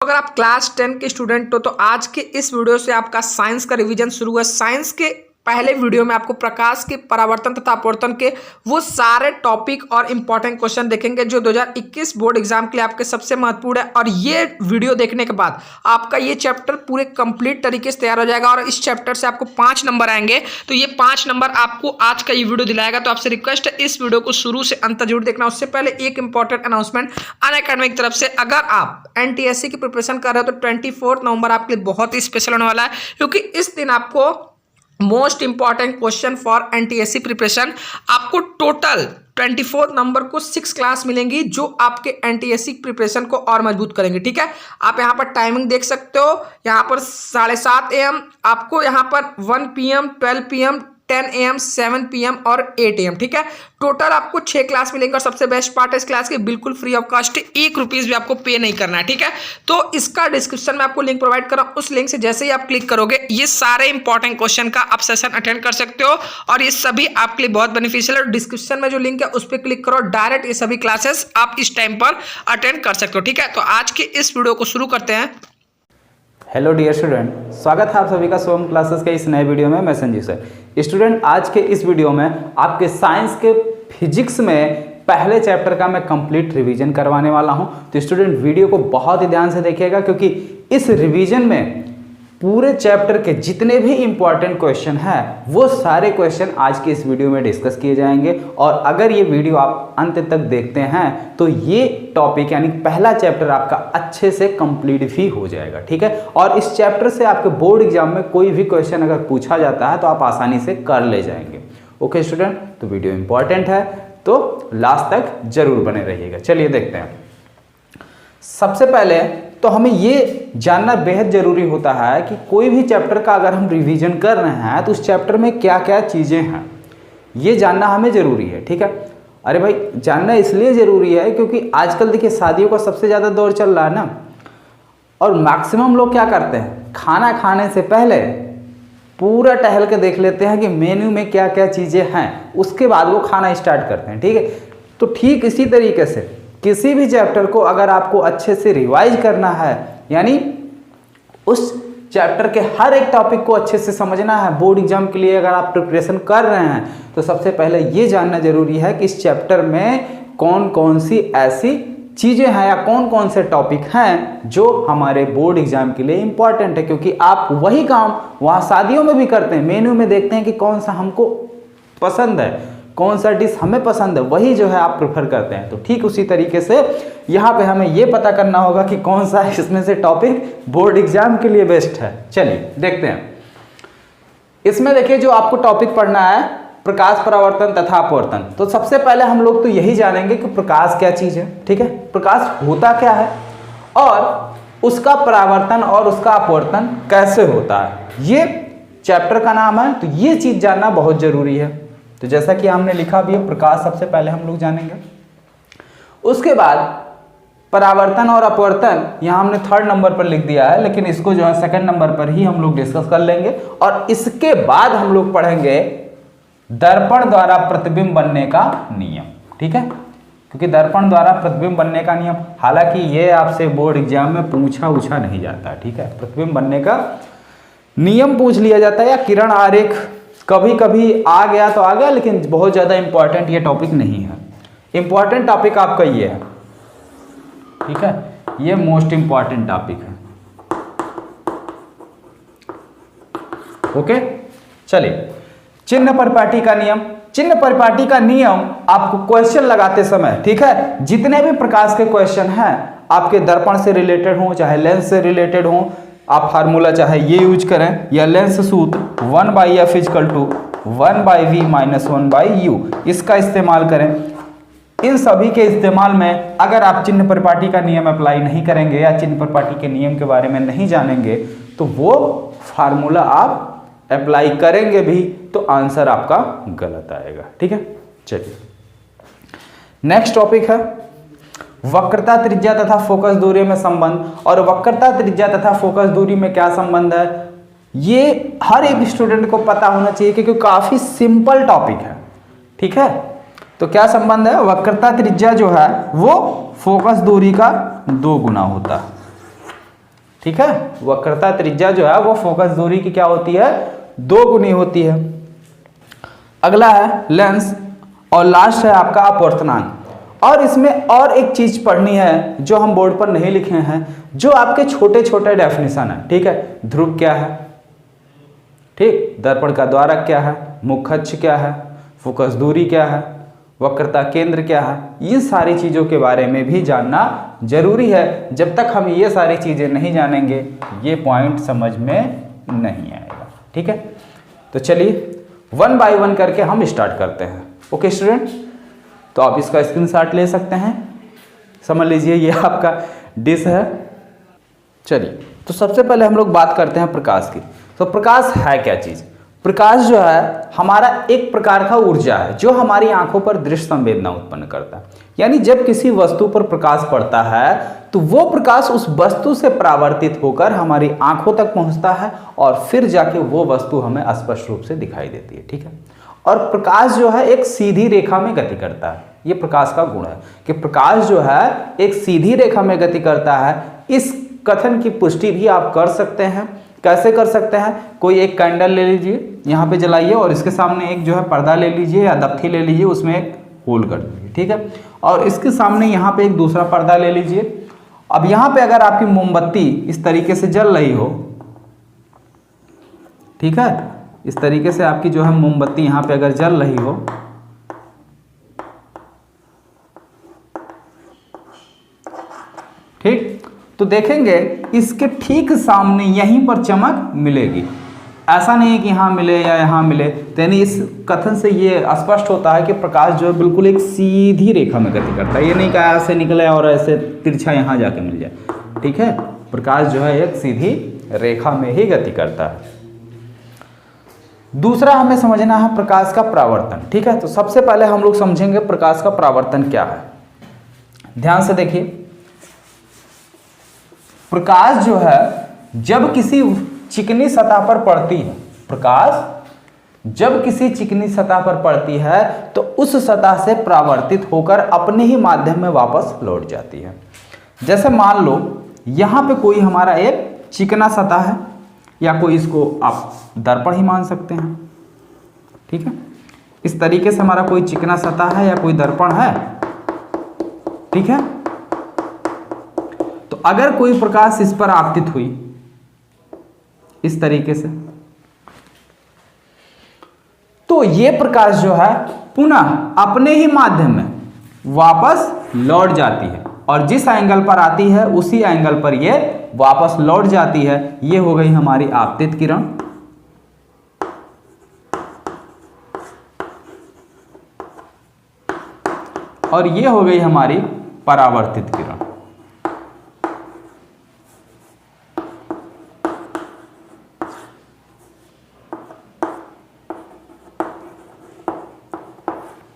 अगर आप क्लास 10 के स्टूडेंट हो तो आज के इस वीडियो से आपका साइंस का रिवीजन शुरू है। साइंस के पहले वीडियो में आपको प्रकाश के परावर्तन तथा अपवर्तन के वो सारे टॉपिक और इंपॉर्टेंट क्वेश्चन देखेंगे जो 2021 बोर्ड एग्जाम के लिए आपके सबसे महत्वपूर्ण है। और ये वीडियो देखने के बाद आपका ये चैप्टर पूरे कंप्लीट तरीके से तैयार हो जाएगा और इस चैप्टर से आपको 5 नंबर आएंगे। तो ये 5 नंबर आपको आज का ये वीडियो दिलाएगा। तो आपसे रिक्वेस्ट है इस वीडियो को शुरू से अंत जरूर देखना। उससे पहले एक इंपॉर्टेंट अनाउंसमेंट अनअकैडमी की तरफ से, अगर आप एनटीएससी की प्रिपरेशन कर रहे हो तो 24 नवंबर आपके लिए बहुत ही स्पेशल होने वाला है, क्योंकि इस दिन आपको most important question for NTSC preparation, आपको टोटल 24 नंबर को 6 क्लास मिलेंगी जो आपके एनटीएससी प्रिपरेशन को और मजबूत करेंगे। ठीक है, आप यहाँ पर टाइमिंग देख सकते हो। यहाँ पर 7:30 AM, आपको यहाँ पर 1 PM, 12 PM, 10 AM, 7 PM और 8 AM। ठीक है, टोटल आपको 6 क्लास मिलेंगे। और सबसे बेस्ट पार्ट है इस क्लास के बिल्कुल फ्री ऑफ कॉस्ट, 1 रुपीज भी आपको पे नहीं करना है। ठीक है, तो इसका डिस्क्रिप्शन में आपको लिंक प्रोवाइड कर रहा हूं। उस लिंक से जैसे ही आप क्लिक करोगे ये सारे इंपॉर्टेंट क्वेश्चन का आप सेशन अटेंड कर सकते हो और ये सभी आपके लिए बहुत बेनिफिशियल है। डिस्क्रिप्शन में जो लिंक है उस पर क्लिक करो, डायरेक्ट ये सभी क्लासेस आप इस टाइम पर अटेंड कर सकते हो। ठीक है, तो आज के इस वीडियो को शुरू करते हैं। हेलो डियर स्टूडेंट, स्वागत है आप सभी का सोम क्लासेस के इस नए वीडियो में। मैं संजीव सर। स्टूडेंट, आज के इस वीडियो में आपके साइंस के फिजिक्स में पहले चैप्टर का मैं कंप्लीट रिवीजन करवाने वाला हूं। तो स्टूडेंट वीडियो को बहुत ही ध्यान से देखिएगा, क्योंकि इस रिवीजन में पूरे चैप्टर के जितने भी इंपॉर्टेंट क्वेश्चन हैं वो सारे क्वेश्चन आज के इस वीडियो में डिस्कस किए जाएंगे। और अगर ये वीडियो आप अंत तक देखते हैं तो ये टॉपिक यानी पहला चैप्टर आपका अच्छे से कंप्लीट भी हो जाएगा। ठीक है, और इस चैप्टर से आपके बोर्ड एग्जाम में कोई भी क्वेश्चन अगर पूछा जाता है तो आप आसानी से कर ले जाएंगे। ओके स्टूडेंट, तो वीडियो इंपॉर्टेंट है तो लास्ट तक जरूर बने रहिएगा। चलिए देखते हैं। सबसे पहले तो हमें ये जानना बेहद जरूरी होता है कि कोई भी चैप्टर का अगर हम रिवीजन कर रहे हैं तो उस चैप्टर में क्या क्या चीज़ें हैं, ये जानना हमें ज़रूरी है। ठीक है, अरे भाई जानना इसलिए ज़रूरी है क्योंकि आजकल देखिए शादियों का सबसे ज़्यादा दौर चल रहा है ना, और मैक्सिमम लोग क्या करते हैं, खाना खाने से पहले पूरा टहल के देख लेते हैं कि मेन्यू में क्या क्या चीज़ें हैं, उसके बाद वो खाना स्टार्ट करते हैं। ठीक है, तो ठीक इसी तरीके से किसी भी चैप्टर को अगर आपको अच्छे से रिवाइज करना है, यानी उस चैप्टर के हर एक टॉपिक को अच्छे से समझना है बोर्ड एग्जाम के लिए अगर आप प्रिपरेशन कर रहे हैं, तो सबसे पहले ये जानना जरूरी है कि इस चैप्टर में कौन कौन सी ऐसी चीज़ें हैं या कौन कौन से टॉपिक हैं जो हमारे बोर्ड एग्जाम के लिए इंपॉर्टेंट है। क्योंकि आप वही काम वहाँ शादियों में भी करते हैं, मेन्यू में देखते हैं कि कौन सा हमको पसंद है, कौन सा डिश हमें पसंद है, वही जो है आप प्रेफर करते हैं। तो ठीक उसी तरीके से यहाँ पे हमें ये पता करना होगा कि कौन सा इसमें से टॉपिक बोर्ड एग्जाम के लिए बेस्ट है। चलिए देखते हैं। इसमें देखिए जो आपको टॉपिक पढ़ना है प्रकाश परावर्तन तथा अपवर्तन। तो सबसे पहले हम लोग तो यही जानेंगे कि प्रकाश क्या चीज़ है। ठीक है, प्रकाश होता क्या है और उसका परावर्तन और उसका अपवर्तन कैसे होता है, ये चैप्टर का नाम है। तो ये चीज़ जानना बहुत जरूरी है। तो जैसा कि हमने लिखा भी है, प्रकाश सबसे पहले हम लोग जानेंगे, उसके बाद परावर्तन और अपवर्तन यहाँ हमने 3rd नंबर पर लिख दिया है, लेकिन इसको जो है 2nd नंबर पर ही हम लोग डिस्कस कर लेंगे। और इसके बाद हम लोग पढ़ेंगे दर्पण द्वारा प्रतिबिंब बनने का नियम। ठीक है, क्योंकि दर्पण द्वारा प्रतिबिंब बनने का नियम, हालांकि ये आपसे बोर्ड एग्जाम में पूछा नहीं जाता। ठीक है, प्रतिबिंब बनने का नियम पूछ लिया जाता है, या किरण आरेख कभी कभी आ गया तो आ गया, लेकिन बहुत ज़्यादा इंपॉर्टेंट ये टॉपिक नहीं है। इंपॉर्टेंट टॉपिक आपका ये है। ठीक है, ये मोस्ट इंपॉर्टेंट टॉपिक है। ओके, चलिए चिन्ह परिपाटी का नियम। चिन्ह परिपाटी का नियम आपको क्वेश्चन लगाते समय, ठीक है, जितने भी प्रकार के क्वेश्चन हैं आपके दर्पण से रिलेटेड हो चाहे लेंस से रिलेटेड हो, आप फार्मूला चाहे ये यूज करें या लेंस सूत्र 1/f = 1/v - 1/u, इसका इस्तेमाल करें। इन सभी के इस्तेमाल में अगर आप चिन्ह परिपाटी का नियम अप्लाई नहीं करेंगे या चिन्ह परिपाटी के नियम के बारे में नहीं जानेंगे तो वो फार्मूला आप अप्लाई करेंगे भी तो आंसर आपका गलत आएगा। ठीक है, चलिए नेक्स्ट टॉपिक है वक्रता त्रिज्या तथा फोकस दूरी में संबंध। और वक्रता त्रिज्या तथा फोकस दूरी में क्या संबंध है, ये हर एक स्टूडेंट को पता होना चाहिए क्योंकि काफी सिंपल टॉपिक है। ठीक है, तो क्या संबंध है, वक्रता त्रिज्या जो है वो फोकस दूरी का 2 गुना होता है। ठीक है। वक्रता त्रिज्या जो है वो फोकस दूरी की क्या होती है, 2 गुनी होती है। अगला है लेंस और लास्ट है आपका अपवर्तनांक। और इसमें और एक चीज पढ़नी है जो हम बोर्ड पर नहीं लिखे हैं, जो आपके छोटे छोटे डेफिनेशन है, ठीक है। ध्रुव क्या है, ठीक, दर्पण का द्वारक क्या है, मुख्य अक्ष क्या है, फोकस दूरी क्या है, वक्रता केंद्र क्या है, ये सारी चीजों के बारे में भी जानना जरूरी है। जब तक हम ये सारी चीजें नहीं जानेंगे ये पॉइंट समझ में नहीं आएगा, ठीक है। तो चलिए 1 बाय 1 करके हम स्टार्ट करते हैं। ओके स्टूडेंट, तो आप इसका स्क्रीनशॉट ले सकते हैं, समझ लीजिए ये आपका डिश है। चलिए, तो सबसे पहले हम लोग बात करते हैं प्रकाश की। तो प्रकाश है क्या चीज? प्रकाश जो है हमारा एक प्रकार का ऊर्जा है जो हमारी आंखों पर दृश्य संवेदना उत्पन्न करता है। यानी जब किसी वस्तु पर प्रकाश पड़ता है तो वो प्रकाश उस वस्तु से परावर्तित होकर हमारी आंखों तक पहुंचता है और फिर जाके वो वस्तु हमें स्पष्ट रूप से दिखाई देती है, ठीक है। और प्रकाश जो है एक सीधी रेखा में गति करता है। ये प्रकाश का गुण है कि प्रकाश जो है एक सीधी रेखा में गति करता है। इस कथन की पुष्टि भी आप कर सकते हैं। कैसे कर सकते हैं? कोई एक कैंडल ले लीजिए, यहाँ पे जलाइए और इसके सामने एक जो है पर्दा ले लीजिए या दफ्ती ले लीजिए, उसमें एक होल कर दीजिए, ठीक है। और इसके सामने यहाँ पे एक दूसरा पर्दा ले लीजिए। अब यहाँ पे अगर आपकी मोमबत्ती इस तरीके से जल रही हो, ठीक है, इस तरीके से आपकी जो है मोमबत्ती यहाँ पे अगर जल रही हो, ठीक, तो देखेंगे इसके ठीक सामने यहीं पर चमक मिलेगी। ऐसा नहीं है कि यहाँ मिले या यहाँ मिले। तो यानी इस कथन से ये स्पष्ट होता है कि प्रकाश जो है बिल्कुल एक सीधी रेखा में गति करता है। ये नहीं कहा ऐसे निकले और ऐसे तिरछा यहाँ जाके मिल जाए, ठीक है। प्रकाश जो है एक सीधी रेखा में ही गति करता है। दूसरा हमें समझना है प्रकाश का परावर्तन, ठीक है। तो सबसे पहले हम लोग समझेंगे प्रकाश का परावर्तन क्या है। ध्यान से देखिए, प्रकाश जो है जब किसी चिकनी सतह पर पड़ती है, प्रकाश जब किसी चिकनी सतह पर पड़ती है तो उस सतह से परावर्तित होकर अपने ही माध्यम में वापस लौट जाती है। जैसे मान लो यहां पे कोई हमारा एक चिकना सतह है, या कोई इसको आप दर्पण ही मान सकते हैं, ठीक है। इस तरीके से हमारा कोई चिकना सतह है या कोई दर्पण है, ठीक है। तो अगर कोई प्रकाश इस पर आपतित हुई इस तरीके से, तो ये प्रकाश जो है पुनः अपने ही माध्यम में वापस लौट जाती है और जिस एंगल पर आती है उसी एंगल पर ये वापस लौट जाती है। ये हो गई हमारी आपतित किरण। और ये हो गई हमारी परावर्तित किरण।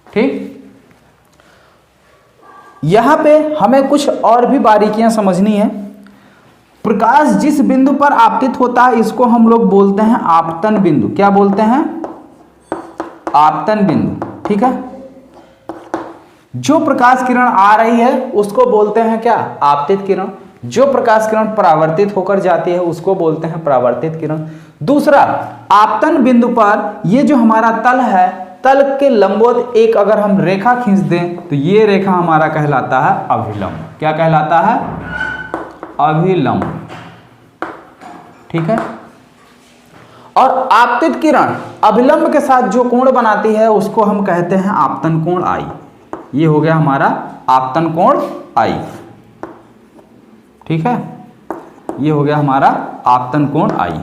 ठीक, यहां पे हमें कुछ और भी बारीकियां समझनी है। प्रकाश जिस बिंदु पर आपतित होता है इसको हम लोग बोलते हैं आपतन बिंदु। क्या बोलते हैं? आपतन बिंदु, ठीक है। जो प्रकाश किरण आ रही है उसको बोलते हैं क्या? आपतित किरण। जो प्रकाश किरण परावर्तित होकर जाती है उसको बोलते हैं परावर्तित किरण। दूसरा, आपतन बिंदु पर ये जो हमारा तल है, तल के लंबवत एक अगर हम रेखा खींच दें तो ये रेखा हमारा कहलाता है अभिलंब। क्या कहलाता है? अभिलंब, ठीक है। और आपतित किरण अभिलंब के साथ जो कोण बनाती है उसको हम कहते हैं आपतन कोण आई। ये हो गया हमारा आपतन कोण आई, ठीक है। ये हो गया हमारा आपतन कोण आई।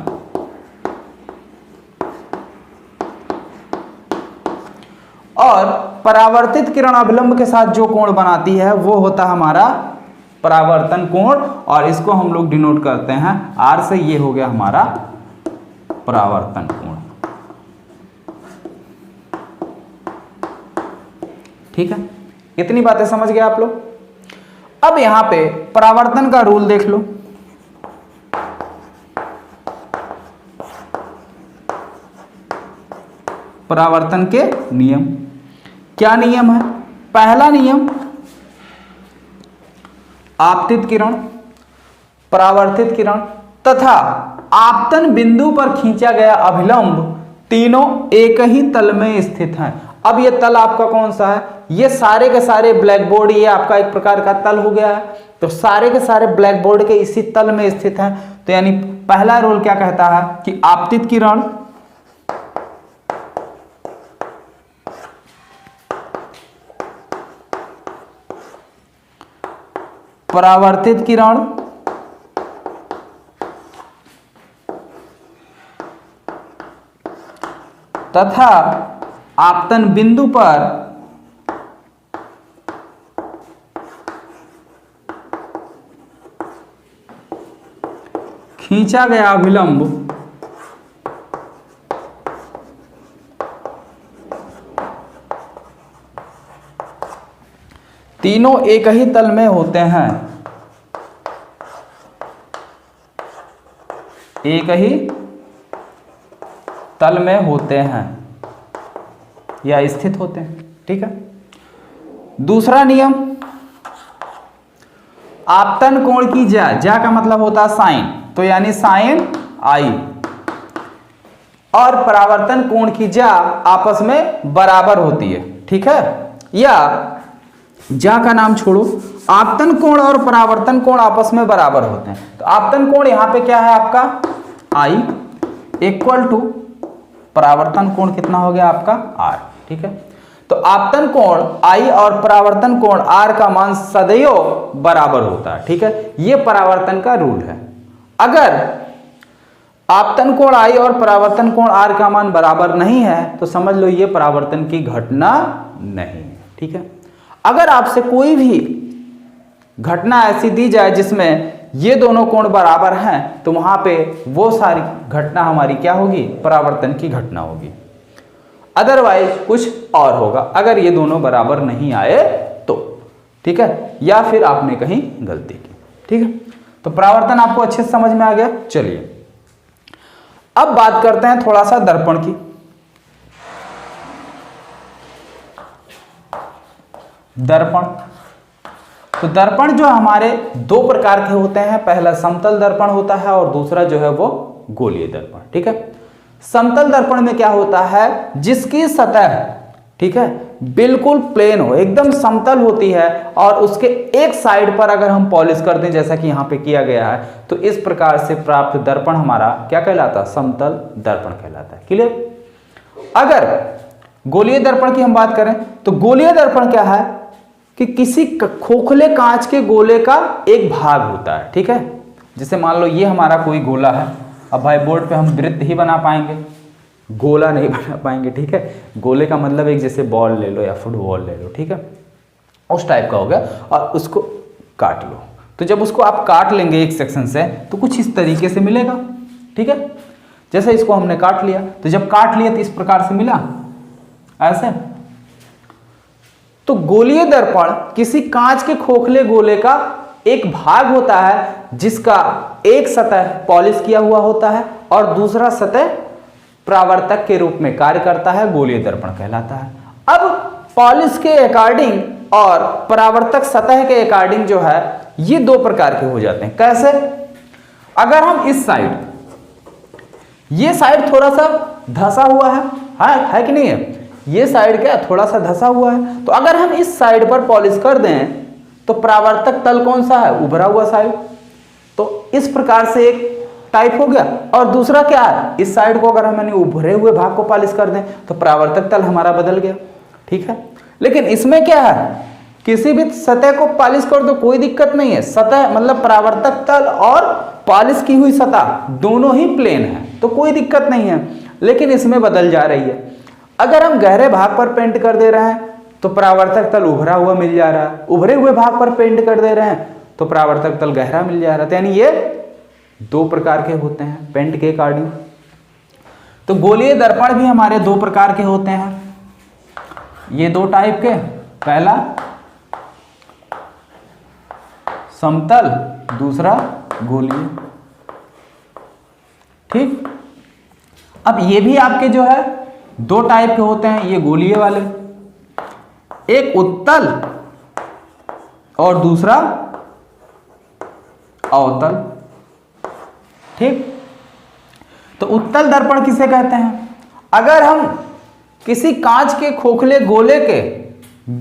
और परावर्तित किरण अभिलंब के साथ जो कोण बनाती है वो होता है हमारा परावर्तन कोण, और इसको हम लोग डिनोट करते हैं आर से। ये हो गया हमारा परावर्तन कोण, ठीक है। इतनी बातें समझ गए आप लोग। अब यहां पे परावर्तन का रूल देख लो। परावर्तन के नियम क्या नियम है? पहला नियम, आपतित किरण परावर्तित किरण तथा आपतन बिंदु पर खींचा गया अभिलंब तीनों एक ही तल में स्थित हैं। अब ये तल आपका कौन सा है? ये सारे के सारे ब्लैक बोर्ड, ये आपका एक प्रकार का तल हो गया है। तो सारे के सारे ब्लैक बोर्ड के इसी तल में स्थित हैं। तो यानी पहला रूल क्या कहता है कि आपतित किरण परावर्तित किरण तथा आपतन बिंदु पर खींचा गया अभिलंब तीनों एक ही तल में होते हैं, एक ही तल में होते हैं या स्थित होते हैं। ठीक है। दूसरा नियम, आपतन कोण की ज्या का मतलब होता है साइन, तो यानी साइन आई और परावर्तन कोण की ज्या आपस में बराबर होती है। ठीक है। या ज्या का नाम छोड़ो, आपतन कोण और परावर्तन कोण आपस में बराबर होते हैं। तो आपतन कोण यहां पे क्या है आपका आई इक्वल टू परावर्तन कोण कितना हो गया आपका आर। ठीक है। तो आपतन कोण आई और परावर्तन कोण आर का मान सदैव बराबर होता है। ठीक है। यह परावर्तन का रूल है। अगर आपतन कोण आई और परावर्तन कोण आर का मान बराबर नहीं है तो समझ लो यह परावर्तन की घटना नहीं है। ठीक है। अगर आपसे कोई भी घटना ऐसी दी जाए जिसमें ये दोनों कोण बराबर हैं तो वहां पे वो सारी घटना हमारी क्या होगी? परावर्तन की घटना होगी। अदरवाइज कुछ और होगा अगर ये दोनों बराबर नहीं आए तो। ठीक है। या फिर आपने कहीं गलती की। ठीक है। तो परावर्तन आपको अच्छे से समझ में आ गया। चलिए अब बात करते हैं थोड़ा सा दर्पण की। दर्पण, तो दर्पण जो हमारे दो प्रकार के होते हैं, पहला समतल दर्पण होता है और दूसरा जो है वो गोलीय दर्पण। ठीक है। समतल दर्पण में क्या होता है, जिसकी सतह ठीक है बिल्कुल प्लेन हो, एकदम समतल होती है और उसके एक साइड पर अगर हम पॉलिश कर दें जैसा कि यहां पे किया गया है तो इस प्रकार से प्राप्त दर्पण हमारा क्या कहलाता है? समतल दर्पण कहलाता है। क्लियर। अगर गोलीय दर्पण की हम बात करें तो गोलीय दर्पण क्या है कि किसी खोखले कांच के गोले का एक भाग होता है। ठीक है। जैसे मान लो ये हमारा कोई गोला है। अब भाई बोर्ड पे हम वृत्त ही बना पाएंगे, गोला नहीं बना पाएंगे। ठीक है। गोले का मतलब एक जैसे बॉल ले लो या फुटबॉल ले लो। ठीक है। उस टाइप का हो गया और उसको काट लो। तो जब उसको आप काट लेंगे एक सेक्शन से तो कुछ इस तरीके से मिलेगा। ठीक है। जैसे इसको हमने काट लिया तो जब काट लिया तो इस प्रकार से मिला ऐसे। तो गोलीय दर्पण किसी कांच के खोखले गोले का एक भाग होता है जिसका एक सतह पॉलिश किया हुआ होता है और दूसरा सतह परावर्तक के रूप में कार्य करता है, गोलीय दर्पण कहलाता है। अब पॉलिश के अकॉर्डिंग और परावर्तक सतह के अकॉर्डिंग जो है ये दो प्रकार के हो जाते हैं। कैसे? अगर हम इस साइड, ये साइड थोड़ा सा धंसा हुआ है कि नहीं है? ये साइड क्या थोड़ा सा धंसा हुआ है, तो अगर हम इस साइड पर पॉलिश कर दें तो परावर्तक तल कौन सा है? उभरा हुआ साइड। तो इस प्रकार से एक टाइप हो गया। और दूसरा क्या है, इस साइड को अगर हम उभरे हुए भाग को पॉलिश कर दें तो परावर्तक तल हमारा बदल गया। ठीक है। लेकिन इसमें क्या है, किसी भी सतह को पॉलिश कर दो कोई दिक्कत नहीं है। सतह मतलब परावर्तक तल और पॉलिश की हुई सतह दोनों ही प्लेन है तो कोई दिक्कत नहीं है। लेकिन इसमें बदल जा रही है। अगर हम गहरे भाग पर पेंट कर दे रहे हैं तो परावर्तक तल उभरा हुआ मिल जा रहा है, उभरे हुए भाग पर पेंट कर दे रहे हैं तो परावर्तक तल गहरा मिल जा रहा है। यानी ये दो प्रकार के होते हैं पेंट के अकॉर्डिंग। तो गोलीय दर्पण भी हमारे दो प्रकार के होते हैं, ये दो टाइप के। पहला समतल, दूसरा गोलीय। ठीक। अब ये भी आपके जो है दो टाइप के होते हैं, ये गोलीय वाले, एक उत्तल और दूसरा अवतल। ठीक। तो उत्तल दर्पण किसे कहते हैं? अगर हम किसी कांच के खोखले गोले के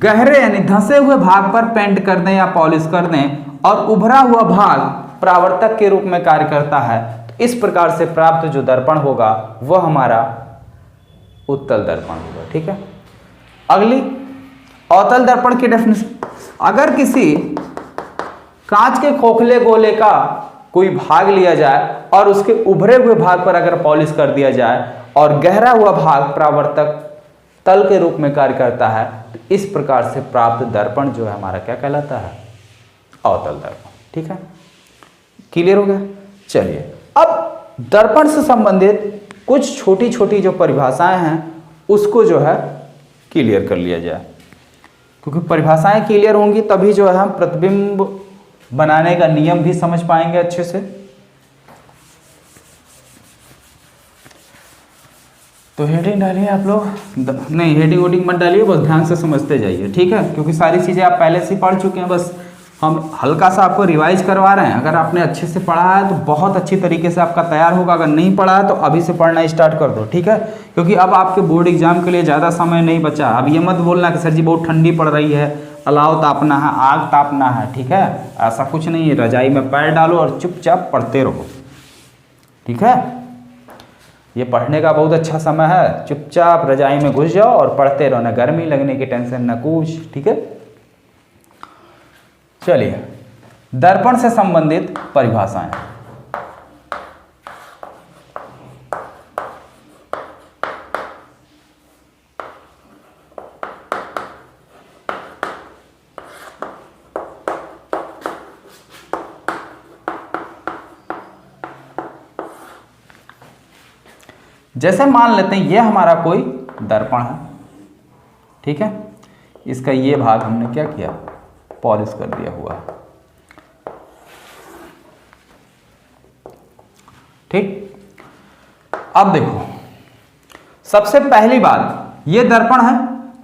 गहरे यानी धंसे हुए भाग पर पेंट कर दें या पॉलिश कर दें और उभरा हुआ भाग परावर्तक के रूप में कार्य करता है, तो इस प्रकार से प्राप्त जो दर्पण होगा वह हमारा उत्तल दर्पण होगा। ठीक है। अगली अवतल दर्पण की डेफिनेशन, अगर किसी कांच के खोखले गोले का कोई भाग लिया जाए और उसके उभरे हुए भाग पर अगर पॉलिश कर दिया जाए और गहरा हुआ भाग परावर्तक तल के रूप में कार्य करता है, तो इस प्रकार से प्राप्त दर्पण जो है हमारा क्या कहलाता है? अवतल दर्पण। ठीक है, क्लियर हो गया? चलिए अब दर्पण से संबंधित कुछ छोटी छोटी जो परिभाषाएं हैं उसको जो है क्लियर कर लिया जाए, क्योंकि परिभाषाएं क्लियर होंगी तभी जो है हम प्रतिबिंब बनाने का नियम भी समझ पाएंगे अच्छे से। तो हेडिंग डालिए आप लोग, नहीं हेडिंग वोडिंग मत डालिए, बस ध्यान से समझते जाइए। ठीक है, क्योंकि सारी चीज़ें आप पहले से पढ़ चुके हैं, बस हम हल्का सा आपको रिवाइज करवा रहे हैं। अगर आपने अच्छे से पढ़ा है तो बहुत अच्छी तरीके से आपका तैयार होगा, अगर नहीं पढ़ा है तो अभी से पढ़ना स्टार्ट कर दो। ठीक है, क्योंकि अब आपके बोर्ड एग्जाम के लिए ज़्यादा समय नहीं बचा। अब ये मत बोलना कि सर जी बहुत ठंडी पड़ रही है, अलाव तापना है, आग तापना है। ठीक है, ऐसा कुछ नहीं है। रजाई में पैर डालो और चुपचाप पढ़ते रहो। ठीक है, ये पढ़ने का बहुत अच्छा समय है, चुपचाप रजाई में घुस जाओ और पढ़ते रहो, ना गर्मी लगने की टेंशन न कुछ। ठीक है, चलिए दर्पण से संबंधित परिभाषाएं। जैसे मान लेते हैं ये हमारा कोई दर्पण है। ठीक है, इसका ये भाग हमने क्या किया? पॉलिश कर दिया हुआ। ठीक, अब देखो सबसे पहली बात, ये दर्पण है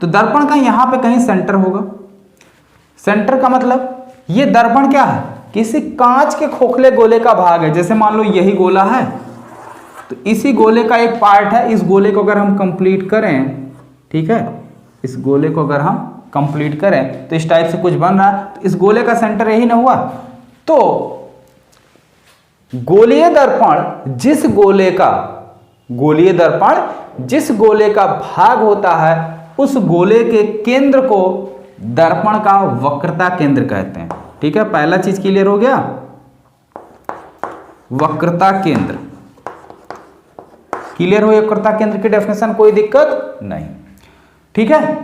तो दर्पण का यहां पे कहीं सेंटर होगा। सेंटर का मतलब ये दर्पण क्या है? किसी कांच के खोखले गोले का भाग है। जैसे मान लो यही गोला है तो इसी गोले का एक पार्ट है। इस गोले को अगर हम कंप्लीट करें, ठीक है, इस गोले को अगर हम कंप्लीट करें तो इस टाइप से कुछ बन रहा है। तो इस गोले का सेंटर यही ना हुआ। तो गोलीय दर्पण जिस गोले का भाग होता है उस गोले के केंद्र को दर्पण का वक्रता केंद्र कहते हैं। ठीक है, पहला चीज क्लियर हो गया? वक्रता केंद्र क्लियर हो? वक्रता केंद्र की डेफिनेशन कोई दिक्कत नहीं। ठीक है,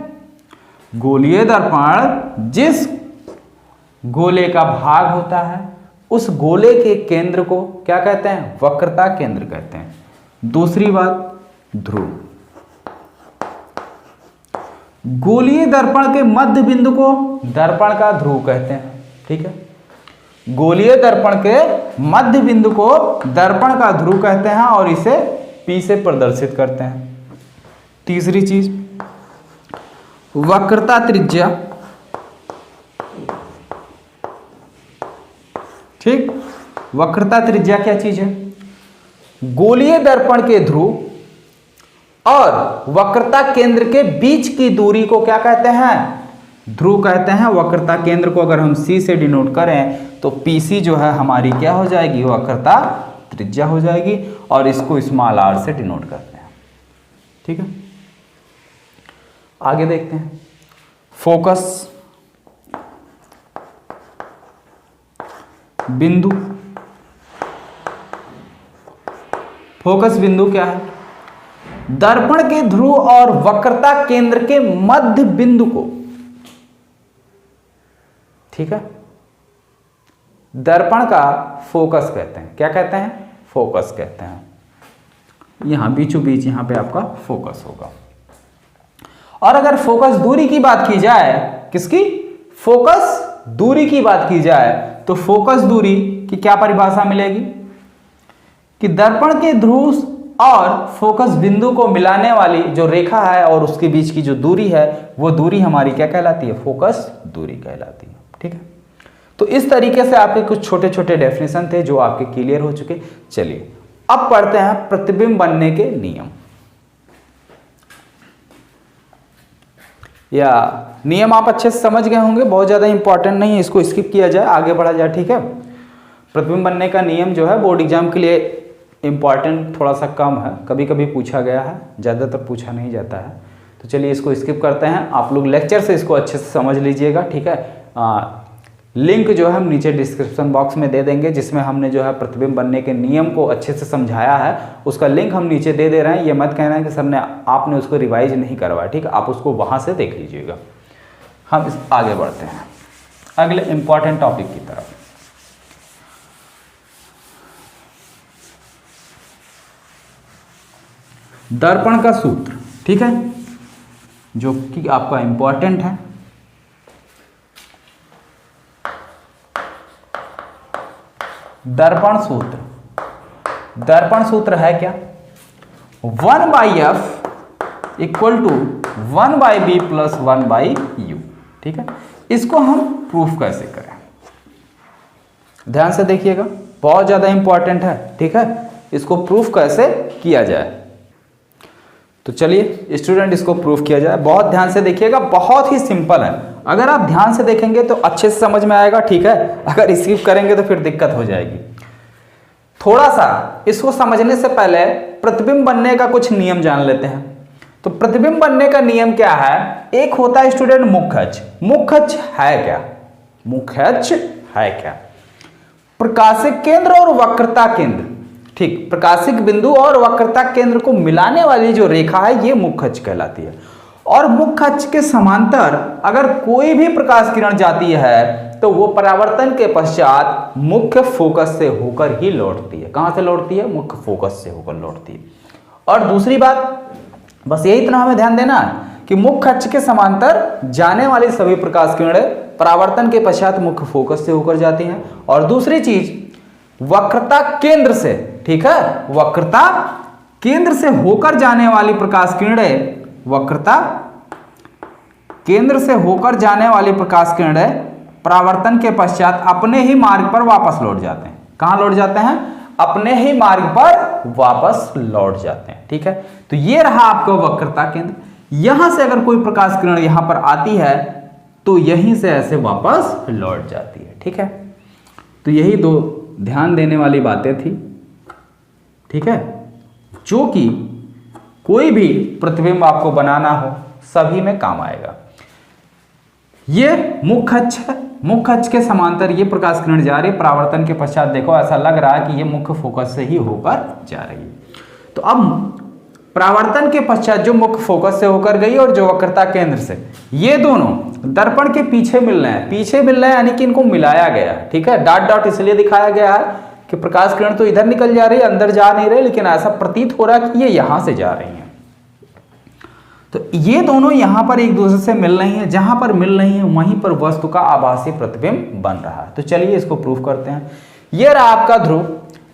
गोलीय दर्पण जिस गोले का भाग होता है उस गोले के केंद्र को क्या कहते हैं? वक्रता केंद्र कहते हैं। दूसरी बात, ध्रुव। गोलीय दर्पण के मध्य बिंदु को दर्पण का ध्रुव कहते हैं। ठीक है, गोलीय दर्पण के मध्य बिंदु को दर्पण का ध्रुव कहते हैं और इसे P से प्रदर्शित करते हैं। तीसरी चीज, वक्रता त्रिज्या। ठीक, वक्रता त्रिज्या क्या चीज है? गोलीय दर्पण के ध्रुव और वक्रता केंद्र के बीच की दूरी को क्या कहते हैं? ध्रुव कहते हैं। वक्रता केंद्र को अगर हम C से डिनोट करें तो PC जो है हमारी क्या हो जाएगी? वक्रता त्रिज्या हो जाएगी और इसको स्मॉल r से डिनोट करते हैं। ठीक है, आगे देखते हैं। फोकस बिंदु। फोकस बिंदु क्या है? दर्पण के ध्रुव और वक्रता केंद्र के मध्य बिंदु को, ठीक है, दर्पण का फोकस कहते हैं। क्या कहते हैं? फोकस कहते हैं। यहां बीचों बीच यहां पे आपका फोकस होगा। और अगर फोकस दूरी की बात की जाए, किसकी? फोकस दूरी की बात की जाए तो फोकस दूरी की क्या परिभाषा मिलेगी? कि दर्पण के ध्रुव और फोकस बिंदु को मिलाने वाली जो रेखा है और उसके बीच की जो दूरी है वो दूरी हमारी क्या कहलाती है? फोकस दूरी कहलाती है। ठीक है, तो इस तरीके से आपके कुछ छोटे छोटे डेफिनेशन थे जो आपके क्लियर हो चुके। चलिए अब पढ़ते हैं प्रतिबिंब बनने के नियम, या नियम आप अच्छे से समझ गए होंगे, बहुत ज़्यादा इंपॉर्टेंट नहीं है, इसको स्किप किया जाए, आगे बढ़ा जाए, ठीक है। प्रतिबिंब बनने का नियम जो है बोर्ड एग्जाम के लिए इम्पॉर्टेंट थोड़ा सा कम है, कभी कभी पूछा गया है, ज़्यादातर पूछा नहीं जाता है। तो चलिए इसको स्किप करते हैं, आप लोग लेक्चर से इसको अच्छे से समझ लीजिएगा, ठीक है। लिंक जो है हम नीचे डिस्क्रिप्शन बॉक्स में दे देंगे, जिसमें हमने जो है प्रतिबिंब बनने के नियम को अच्छे से समझाया है, उसका लिंक हम नीचे दे रहे हैं। ये मत कहना है कि सर ने आपने उसको रिवाइज नहीं करवाया, ठीक है, आप उसको वहाँ से देख लीजिएगा। हम आगे बढ़ते हैं अगले इंपॉर्टेंट टॉपिक की तरफ। दर्पण का सूत्र, ठीक है, जो कि आपका इंपॉर्टेंट है। दर्पण सूत्र, दर्पण सूत्र है क्या? 1/f equal to 1/b plus 1/u, ठीक है। इसको हम प्रूफ कैसे करें, ध्यान से देखिएगा, बहुत ज्यादा इंपॉर्टेंट है, ठीक है। इसको प्रूफ कैसे किया जाए, तो चलिए स्टूडेंट इसको प्रूफ किया जाए। बहुत ध्यान से देखिएगा, बहुत ही सिंपल है, अगर आप ध्यान से देखेंगे तो अच्छे से समझ में आएगा, ठीक है। अगर स्किप करेंगे तो फिर दिक्कत हो जाएगी। थोड़ा सा इसको समझने से पहले प्रतिबिंब बनने का कुछ नियम जान लेते हैं। तो प्रतिबिंब बनने का नियम क्या है? एक होता है स्टूडेंट मुख्य अक्ष। मुख्य अक्ष है क्या? मुख्य अक्ष है क्या? प्रकाशिक केंद्र और वक्रता केंद्र, ठीक, प्रकाशिक बिंदु और वक्रता केंद्र को मिलाने वाली जो रेखा है ये मुख्य अक्ष कहलाती है। और मुख्य अक्ष के समांतर अगर कोई भी प्रकाश किरण जाती है तो वो परावर्तन के पश्चात मुख्य फोकस से होकर ही लौटती है। कहां से लौटती है? मुख्य फोकस से होकर लौटती है। और दूसरी बात, बस यही इतना हमें ध्यान देना है कि मुख्य अक्ष के समांतर जाने वाली सभी प्रकाश किरणें परावर्तन के पश्चात मुख्य फोकस से होकर जाती हैं। और दूसरी चीज, वक्रता केंद्र से, ठीक है, वक्रता केंद्र से होकर जाने वाली प्रकाश किरणें, वक्रता केंद्र से होकर जाने वाली प्रकाश किरणें परावर्तन के पश्चात अपने ही मार्ग पर वापस लौट जाते हैं। कहां लौट जाते हैं? अपने ही मार्ग पर वापस लौट जाते हैं, ठीक है। तो ये रहा आपका वक्रता केंद्र। यहां से अगर कोई प्रकाश किरण यहां पर आती है तो यहीं से ऐसे वापस लौट जाती है, ठीक है। तो यही दो ध्यान देने वाली बातें थी, ठीक है, जो कि कोई भी प्रतिबिंब आपको बनाना हो सभी में काम आएगा। ये मुख्य अक्ष है, मुख्य अक्ष के समांतर ये प्रकाश किरण जा रही है, परावर्तन के पश्चात देखो ऐसा लग रहा है कि ये मुख्य फोकस से ही होकर जा रही है। तो अब परावर्तन के पश्चात जो मुख्य फोकस से होकर गई और जो वक्रता केंद्र से, ये दोनों दर्पण के पीछे मिल रहे हैं। पीछे मिल रहे हैं यानी कि इनको मिलाया गया है, ठीक है। डॉट डॉट इसलिए दिखाया गया है कि प्रकाश किरण तो इधर निकल जा रही है, अंदर जा नहीं रही, लेकिन ऐसा प्रतीत हो रहा है कि ये यहां से जा रही है। तो ये दोनों यहां पर एक दूसरे से मिल रही हैं, जहां पर मिल रही हैं वहीं पर वस्तु का आभासी प्रतिबिंब बन रहा है। तो चलिए इसको प्रूफ करते हैं। ये रहा आपका ध्रुव।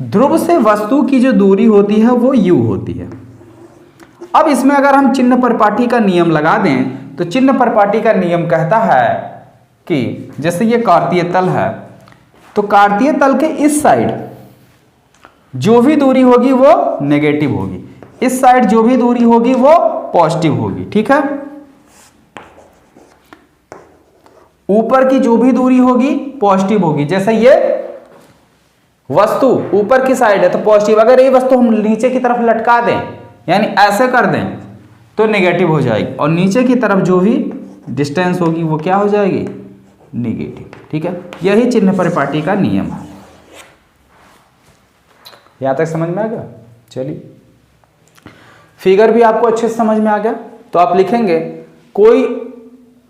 ध्रुव से वस्तु की जो दूरी होती है वो u होती है। अब इसमें अगर हम चिन्ह परिपाटी का नियम लगा दें तो चिन्ह परिपाटी का नियम कहता है कि जैसे ये कार्तीय तल है तो कार्तीय तल के इस साइड जो भी दूरी होगी वो नेगेटिव होगी, इस साइड जो भी दूरी होगी वो पॉजिटिव होगी, ठीक है। ऊपर की जो भी दूरी होगी पॉजिटिव होगी। जैसे ये वस्तु ऊपर की साइड है तो पॉजिटिव, अगर ये वस्तु हम नीचे की तरफ लटका दें यानी ऐसे कर दें तो नेगेटिव हो जाएगी, और नीचे की तरफ जो भी डिस्टेंस होगी वो क्या हो जाएगी? नेगेटिव, ठीक है। यही चिन्ह परिपाटी का नियम है। यहां तक समझ में आ गया? चलिए फिगर भी आपको अच्छे से समझ में आ गया। तो आप लिखेंगे कोई,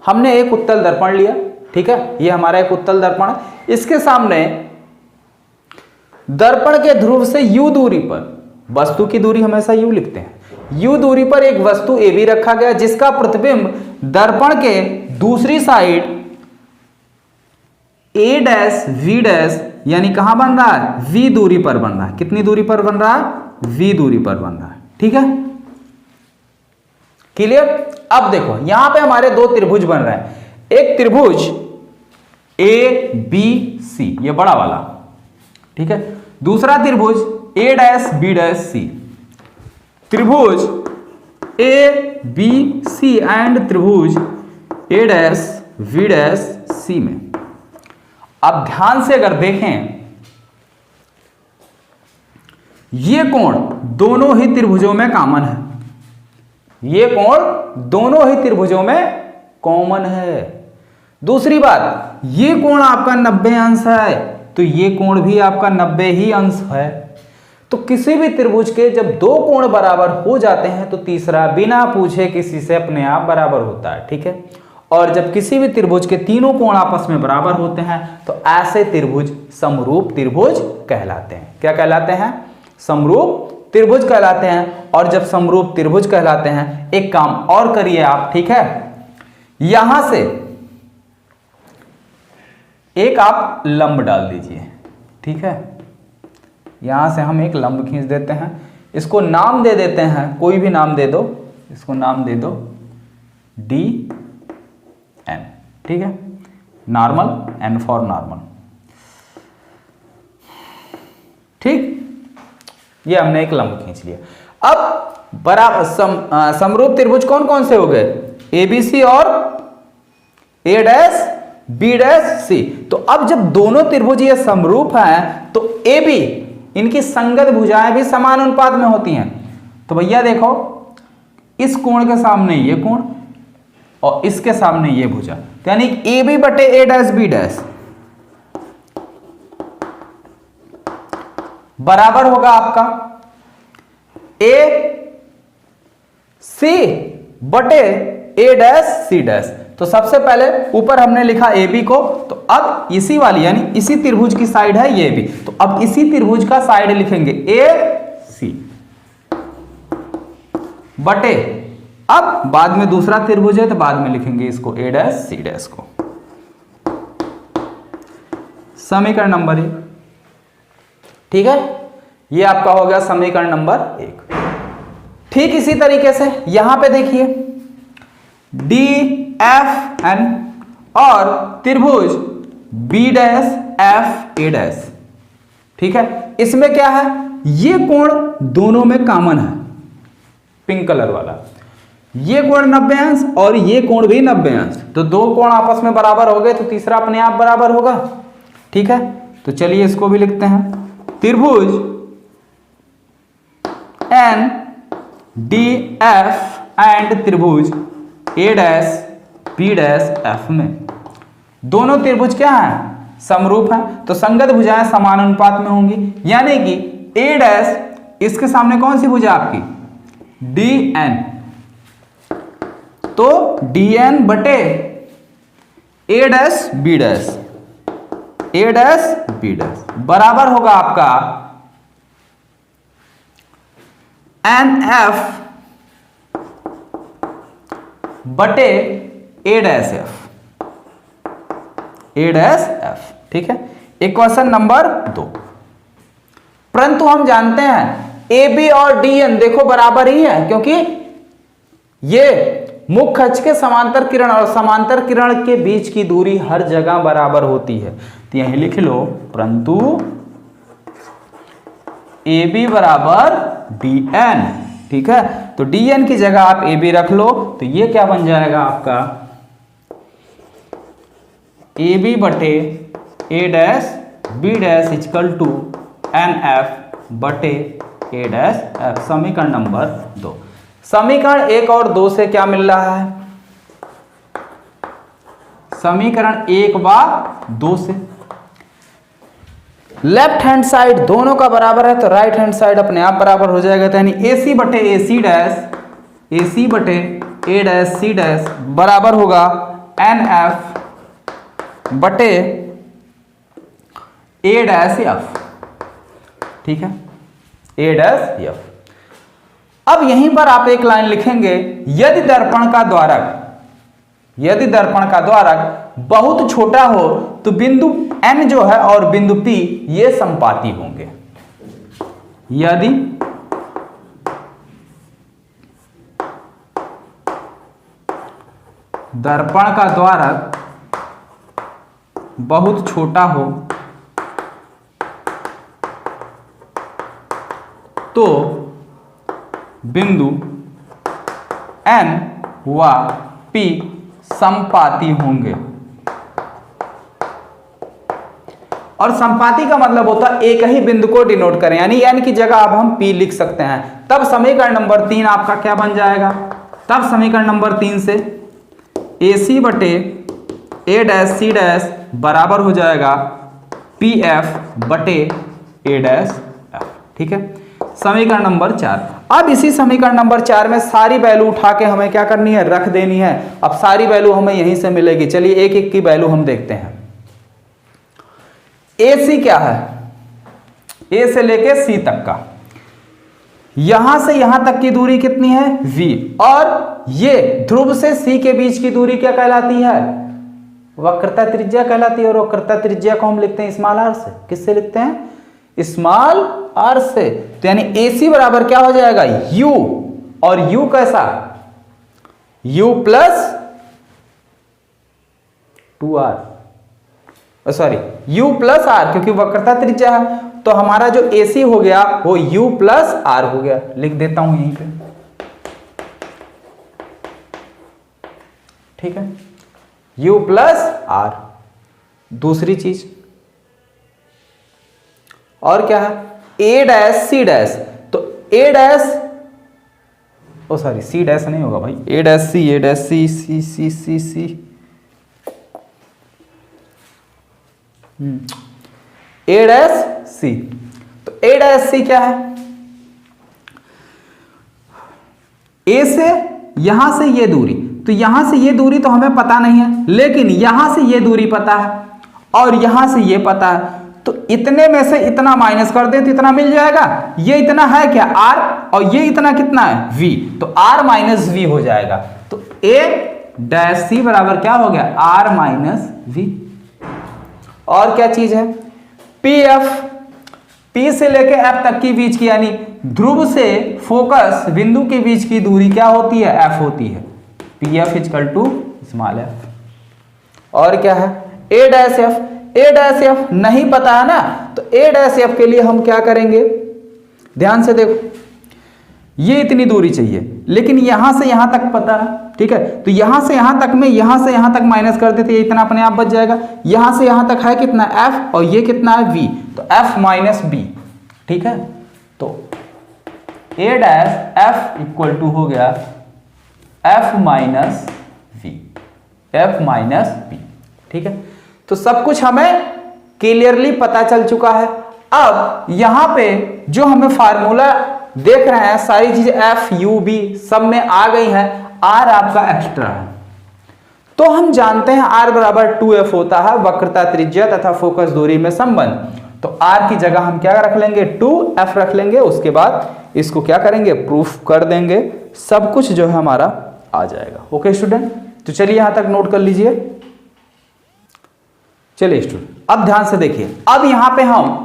हमने एक उत्तल दर्पण लिया, ठीक है, ये हमारा एक उत्तल दर्पण है, इसके सामने दर्पण के ध्रुव से u दूरी पर, वस्तु की दूरी हमेशा u लिखते हैं, u दूरी पर एक वस्तु AB रखा गया जिसका प्रतिबिंब दर्पण के दूसरी side a dash v dash यानी कहां बन रहा है? v दूरी पर बन रहा है। कितनी दूरी पर बन रहा है? v दूरी पर बन रहा है, ठीक है, क्लियर। अब देखो यहां पे हमारे दो त्रिभुज बन रहे हैं। एक त्रिभुज ABC, ये बड़ा वाला, ठीक है। दूसरा त्रिभुज A'BC, त्रिभुज ABC एंड त्रिभुज A'BC में अब ध्यान से अगर देखें, ये कोण दोनों ही त्रिभुजों में कॉमन है, ये कोण दोनों ही त्रिभुजों में कॉमन है। दूसरी बात, ये कोण आपका 90 अंश है, तो ये कोण भी आपका 90 ही अंश है। तो किसी भी त्रिभुज के जब दो कोण बराबर हो जाते हैं तो तीसरा बिना पूछे किसी से अपने आप बराबर होता है, ठीक है। और जब किसी भी त्रिभुज के तीनों कोण आपस में बराबर होते हैं तो ऐसे त्रिभुज समरूप त्रिभुज कहलाते हैं। क्या कहलाते हैं? समरूप त्रिभुज कहलाते हैं। और जब समरूप त्रिभुज कहलाते हैं, एक काम और करिए आप, ठीक है, यहां से एक आप लंब डाल दीजिए, ठीक है। यहां से हम एक लंब खींच देते हैं, इसको नाम दे देते हैं, कोई भी नाम दे दो, इसको नाम दे दो DN, ठीक है, नॉर्मल, N फॉर नॉर्मल, ठीक। ये हमने एक लंब खींच लिया। अब बराबर समरूप त्रिभुज कौन कौन से हो गए? ABC और A'BC। तो अब जब दोनों त्रिभुज ये समरूप हैं तो AB, इनकी संगत भुजाएं भी समान अनुपात में होती हैं। तो भैया देखो, इस कोण के सामने ये कोण और इसके सामने ये भुजा, तो यानी AB बटे A'B' बराबर होगा आपका AC बटे A'C'। तो सबसे पहले ऊपर हमने लिखा AB को, तो अब इसी वाली यानी इसी त्रिभुज की साइड है ये भी, तो अब इसी त्रिभुज का साइड लिखेंगे AC बटे, अब बाद में दूसरा त्रिभुज है तो बाद में लिखेंगे इसको A'C' को। समीकरण नंबर 1, ठीक है, ये आपका हो गया समीकरण नंबर 1। ठीक इसी तरीके से यहां पे देखिए DFN और त्रिभुज B'FA', ठीक है। इसमें क्या है, ये कोण दोनों में कॉमन है, पिंक कलर वाला, ये कोण 90 अंश और ये कोण भी 90 अंश, तो दो कोण आपस में बराबर हो गए तो तीसरा अपने आप बराबर होगा, ठीक है। तो चलिए इसको भी लिखते हैं, त्रिभुज NDF एंड त्रिभुज A'B'F में दोनों त्रिभुज क्या हैं? समरूप हैं, तो संगत भुजाएं समान अनुपात में होंगी, यानी कि A' इसके सामने कौन सी भुजा आपकी? DN, तो DN बटे A'B' बराबर होगा आपका NF बटे A'F, ठीक है। Equation number 2। परंतु हम जानते हैं AB और DN देखो बराबर ही है, क्योंकि ये मुख्य अक्ष के समांतर किरण और समांतर किरण के बीच की दूरी हर जगह बराबर होती है। तो यहीं लिख लो, परंतु AB बराबर DN, ठीक है। तो DN की जगह आप AB रख लो, तो ये क्या बन जाएगा आपका AB बटे A'B' इक्वल टू NF बटे A'F। समीकरण नंबर 2। समीकरण 1 और 2 से क्या मिल रहा है? समीकरण 1 व 2 से लेफ्ट हैंड साइड दोनों का बराबर है तो राइट हैंड साइड अपने आप बराबर हो जाएगा, तो यानी AC बटे A'C' बराबर होगा NF बटे A'F, ठीक है, A'F। अब यहीं पर आप एक लाइन लिखेंगे, यदि दर्पण का द्वारक बहुत छोटा हो तो बिंदु N जो है और बिंदु P ये संपाती होंगे। यदि दर्पण का द्वारक बहुत छोटा हो तो बिंदु N व P समपाती होंगे। और समपाती का मतलब होता है एक ही बिंदु को डिनोट करें, यानी N की जगह अब हम P लिख सकते हैं। तब समीकरण नंबर 3 आपका क्या बन जाएगा? तब समीकरण नंबर 3 से AC बटे A डैश C डैश बराबर हो जाएगा PF बटे A डैश F। ठीक है, समीकरण नंबर 4। अब इसी समीकरण नंबर 4 में सारी वैल्यू उठा के हमें क्या करनी है? रख देनी है। अब सारी वैल्यू हमें यहीं से मिलेगी। चलिए एक एक की वैल्यू हम देखते हैं। AC क्या है? A से लेके C तक का, यहां से यहां तक की दूरी कितनी है? V। और ये ध्रुव से C के बीच की दूरी क्या कहलाती है? वक्रता त्रिज्या कहलाती है। और वक्रता त्रिज्या को हम लिखते हैं स्मॉल r से। किससे लिखते हैं? स्मॉल r से। तो यानी AC बराबर क्या हो जाएगा? U। और U कैसा? U plus 2r, sorry U plus r, क्योंकि वक्रता त्रिज्या है। तो हमारा जो AC हो गया वो U प्लस r हो गया। लिख देता हूं यहीं पे। ठीक है, U प्लस r। दूसरी चीज और क्या है? A dash C dash. तो A dash, oh sorry C dash नहीं होगा भाई, A dash C C A dash C। तो A डैश C क्या है? A से यहां से ये दूरी, तो यहां से ये दूरी तो हमें पता नहीं है, लेकिन यहां से ये दूरी पता है और यहां से ये पता है। तो इतने में से इतना माइनस कर दे तो इतना मिल जाएगा। ये इतना है क्या? R। और ये इतना कितना है? V। तो R माइनस V हो जाएगा। तो A डैश C बराबर क्या हो गया? R minus V। और क्या चीज है? PF, P से लेके F तक की बीच की, यानी ध्रुव से फोकस बिंदु के बीच की दूरी क्या होती है? F होती है। PF equal to small f। और क्या है? A dash F। A dash F नहीं पता है ना, तो A डैश F के लिए हम क्या करेंगे? ध्यान से देखो, ये इतनी दूरी चाहिए, लेकिन यहां से यहां तक पता है। ठीक है, तो यहां से यहां तक में यहां से यहां तक माइनस कर देते, ये इतना अपने आप बच जाएगा। यहां से यहां तक है कितना? F। और ये कितना है? V। तो F माइनस B। ठीक है, तो A dash F equal to हो गया F minus V, F minus B। ठीक है, तो सब कुछ हमें क्लियरली पता चल चुका है। अब यहां पे जो हमें फार्मूला देख रहे हैं, सारी चीजें F U B सब में आ गई हैं। R आपका एक्स्ट्रा है। तो हम जानते हैं R बराबर 2F होता है, वक्रता त्रिज्या तथा फोकस दूरी में संबंध। तो R की जगह हम क्या रख लेंगे? 2F रख लेंगे। उसके बाद इसको क्या करेंगे? प्रूफ कर देंगे। सब कुछ जो है हमारा आ जाएगा। ओके स्टूडेंट, तो चलिए यहां तक नोट कर लीजिए। चलिए स्टूडेंट, अब ध्यान से देखिए। अब यहां पे हम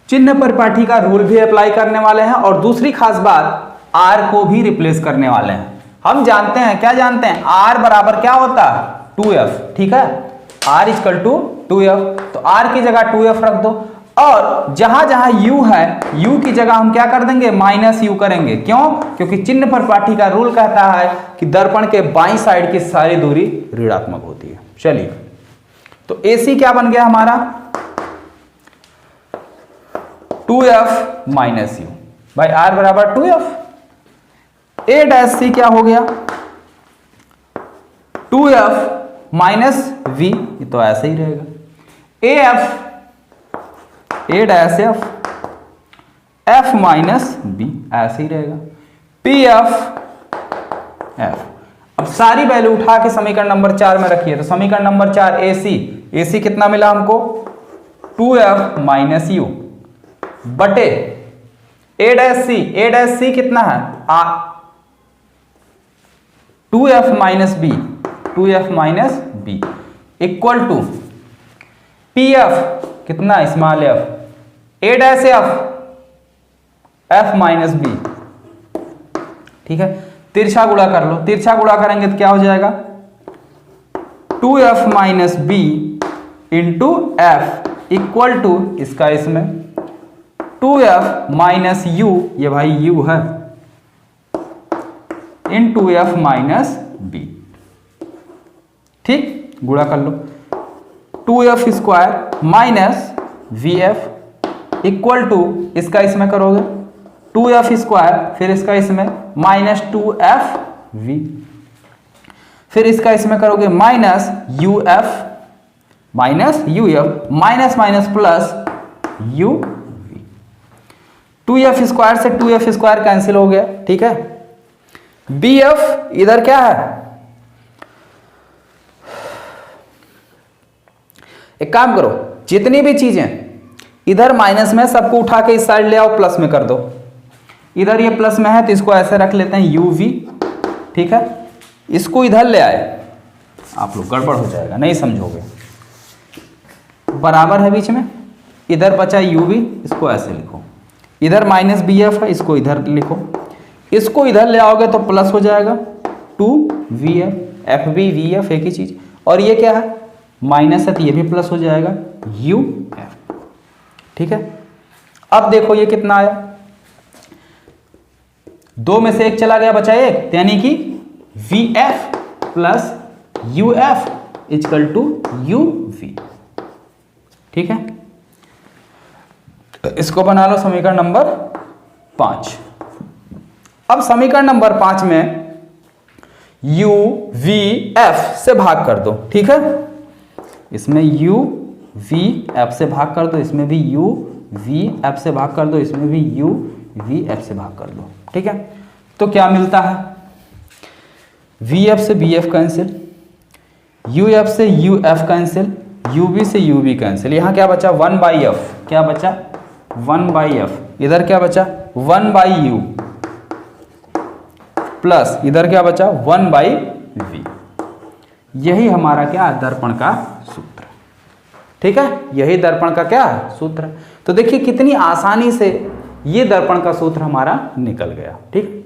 चिन्ह परिपाटी का रूल भी अप्लाई करने वाले हैं और दूसरी खास बात, R को भी रिप्लेस करने वाले हैं। हम जानते हैं, क्या जानते हैं? R बराबर क्या होता है? 2F। ठीक है, R इक्वल टू 2F। तो R की जगह 2F रख दो। और जहां जहां U है, U की जगह हम क्या कर देंगे? माइनस U करेंगे। क्यों? क्योंकि चिन्ह परिपाटी का रूल कहता है कि दर्पण के बाईं साइड की सारी दूरी ऋणात्मक होती है। चलिए, तो AC क्या बन गया हमारा? 2F माइनस U भाई R बराबर 2F। A डैश C क्या हो गया? 2F माइनस V, ये तो ऐसे ही रहेगा। AF, A dash F, F minus B, ऐसे ही रहेगा। PF F। अब सारी वैल्यू उठा के समीकरण नंबर 4 में रखिए। तो समीकरण नंबर 4 AC कितना मिला हमको? 2F माइनस U बटे A डैश C कितना है? 2F minus B equal to PF कितना? Small f। A dash F minus B। ठीक है, तिरछा गुणा कर लो। तिरछा गुणा करेंगे तो क्या हो जाएगा? 2F minus B into F equal to इसका इसमें 2f माइनस यू, ये भाई यू है, इन 2f माइनस बी। ठीक, गुणा कर लो। 2f square minus vf equal to इसका इसमें करोगे 2f स्क्वायर, फिर इसका इसमें माइनस 2f v, फिर इसका इसमें करोगे minus uf minus uf, minus minus plus u v। 2f square से 2f स्क्वायर कैंसिल हो गया। ठीक है, bf इधर क्या है, एक काम करो, जितनी भी चीजें इधर माइनस में सबको उठा के इस साइड ले आओ, प्लस में कर दो। इधर ये प्लस में है तो इसको ऐसे रख लेते हैं uv। ठीक है, इसको इधर ले आए, आप लोग गड़बड़ हो जाएगा, नहीं समझोगे, बराबर है बीच में, इधर बचा uv, इसको ऐसे लिखो, इधर माइनस bf है, इसको इधर लिखो, इसको इधर ले आओगे तो प्लस हो जाएगा 2vf, fb vf एक ही चीज, और ये क्या है माइनस है तो ये भी प्लस हो जाएगा uf। ठीक है, अब देखो ये कितना आया, दो में से एक चला गया, बचा एक, यानी कि vf plus uf equal to uv। ठीक है, तो इसको बना लो समीकरण नंबर 5। अब समीकरण नंबर 5 में u v f से भाग कर दो। ठीक है, इसमें u v f से भाग कर दो, इसमें भी u v f से भाग कर दो, इसमें भी u v f से भाग कर दो। ठीक है, तो क्या मिलता है, v f से b f cancel, u f से u f cancel, u v से u v कैंसिल, यहाँ क्या बचा 1 बाई f, क्या बचा 1 बाई f, इधर क्या बचा 1 बाई u प्लस इधर क्या बचा 1 बाई v। यही हमारा क्या दर्पण का सूत्र। ठीक है, यही दर्पण का क्या सूत्र है। तो देखिए कितनी आसानी से ये दर्पण का सूत्र हमारा निकल गया। ठीक,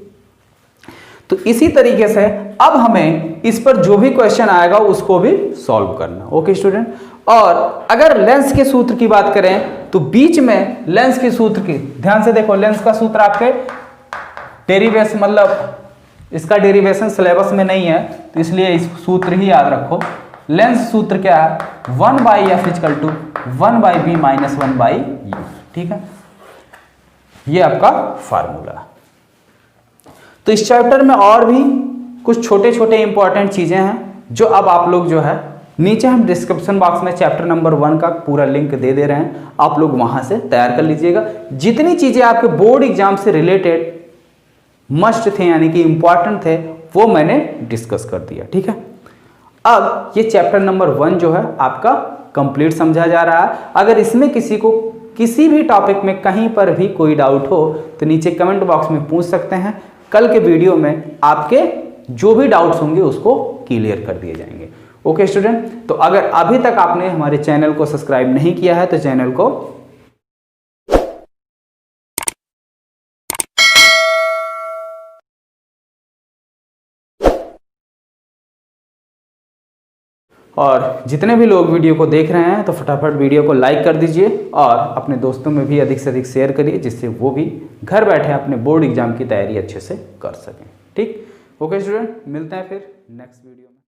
तो इसी तरीके से अब हमें इस पर जो भी क्वेश्चन आएगा उसको भी सॉल्व करना। ओके स्टूडेंट, और अगर लेंस के सूत्र की बात करें तो बीच में लेंस के सूत्र की ध्यान से देखो, लेंस का सूत्र आपके डेरिवेशन मतलब इसका डेरिवेशन सिलेबस में नहीं है, तो इसलिए इस सूत्र ही याद रखो। लेंस सूत्र क्या है 1 by F equal to 1 by B minus 1 by U. ठीक है, ये आपका फार्मूला। तो इस चैप्टर में और भी कुछ छोटे छोटे इंपॉर्टेंट चीजें हैं जो अब आप लोग जो है नीचे हम डिस्क्रिप्शन बॉक्स में चैप्टर नंबर 1 का पूरा लिंक दे रहे हैं, आप लोग वहां से तैयार कर लीजिएगा। जितनी चीजें आपके बोर्ड एग्जाम से रिलेटेड मस्ट थे यानी कि इंपॉर्टेंट थे वो मैंने डिस्कस कर दिया। ठीक है, अब ये चैप्टर नंबर 1 जो है आपका कंप्लीट समझा जा रहा है। अगर इसमें किसी को किसी भी टॉपिक में कहीं पर भी कोई डाउट हो तो नीचे कमेंट बॉक्स में पूछ सकते हैं। कल के वीडियो में आपके जो भी डाउट्स होंगे उसको क्लियर कर दिए जाएंगे। ओके स्टूडेंट, तो अगर अभी तक आपने हमारे चैनल को सब्सक्राइब नहीं किया है तो चैनल को और जितने भी लोग वीडियो को देख रहे हैं तो फटाफट वीडियो को लाइक कर दीजिए और अपने दोस्तों में भी अधिक से अधिक शेयर करिए जिससे वो भी घर बैठे अपने बोर्ड एग्जाम की तैयारी अच्छे से कर सकें। ठीक, ओके स्टूडेंट, मिलते हैं फिर नेक्स्ट वीडियो में।